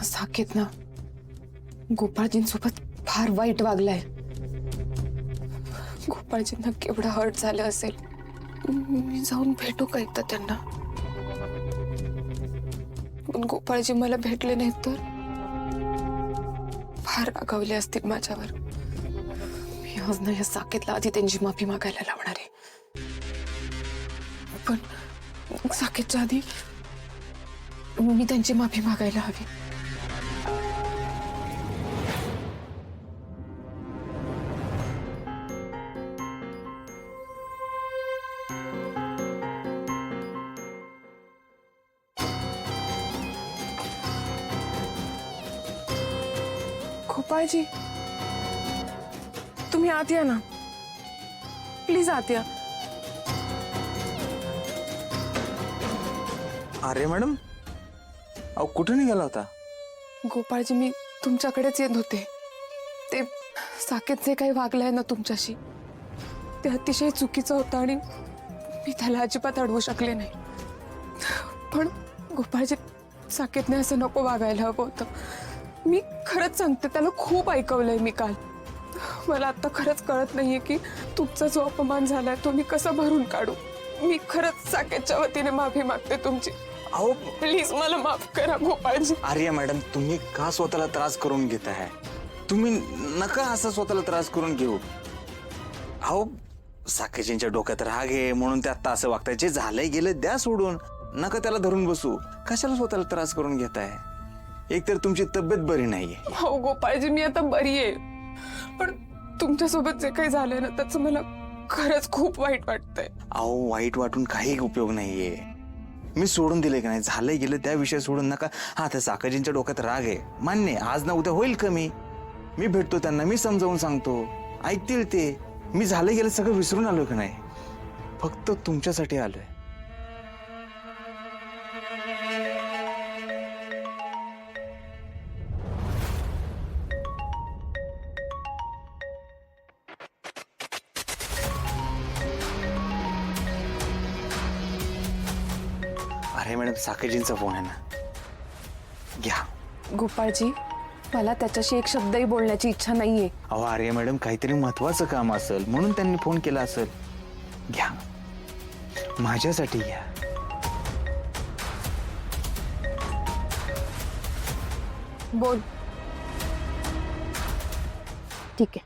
साकेत ना गोपाळजींसोबत फार वाईट वागलाय. गोपाळजींना केवढा हर्ट झालं असेल. मी जाऊन भेटू का एकदा त्यांना? पण गोपाळजी मला भेटले नाहीत तर फार रागावले असतील माझ्यावर. मी आज ना या साकेतला आधी त्यांची माफी मागायला लावणार आहे. पण साकेतच्या आधी मी त्यांची माफी मागायला हवी. गोपाळजी, तुम्ही आत या ना, प्लीज आत या. अरे मॅडम, अहो कुठे निघाला होता? गोपाळजी, मी तुमच्याकडेच येत होते. ते साकेत जे काही वागलंय ना तुमच्याशी, ते अतिशय चुकीचं होतं आणि मी त्याला अजिबात अडवू शकले नाही. पण गोपाळजी, साकेतने असं नको वागायला हवं होतं. मी खरंच सांगते, त्याला खूप ऐकवलंय मी काल. मला आता खरंच कळत नाहीये की तुमचा जो अपमान झालाय तो मी कसा भरून काढू. मी खरंच साकेतच्या वतीने माफी मागते तुमची. अहो प्लीज मला माफ करा गोपाळजी. आर्या मॅडम, तुम्ही का स्वतःला त्रास करून घेत आहे? तुम्ही नका असं स्वतःला त्रास करून घेऊ. अहो साकेजींच्या डोक्यात राग आहे म्हणून ते आता असं वागताय. जे झालंय गेलं द्या सोडून, नका त्याला धरून बसू. कशाला स्वतःला त्रास करून घेताय? एकतर तुमची तब्येत बरी नाहीये. हो गोपाळजी, मी आता बरी आहे. पण तुमच्यासोबत जे काही झालंय ना त्याचं मला खरंच खूप वाईट वाटतंय. अहो वाईट वाटून काही उपयोग नाहीये. मी सोडून दिले की नाही, झालंय गेलं त्या विषय सोडून नका. हा, त्या साकाजींच्या डोक्यात राग आहे मान्य, आज ना उद्या होईल कमी. मी भेटतो त्यांना, मी समजावून सांगतो, ऐकतील ते. मी झालं गेलं सगळं विसरून आलोय की नाही, फक्त तुमच्यासाठी आलोय. अरे मॅडम, साकेजींचा फोन आहे ना, घ्या. गोपाळजी, मला त्याच्याशी एक शब्दही बोलण्याची इच्छा नाहीये. अहो अरे मॅडम, काहीतरी महत्वाचं काम असेल म्हणून त्यांनी फोन केला असेल. घ्या, माझ्यासाठी घ्या. बोल. ठीक आहे.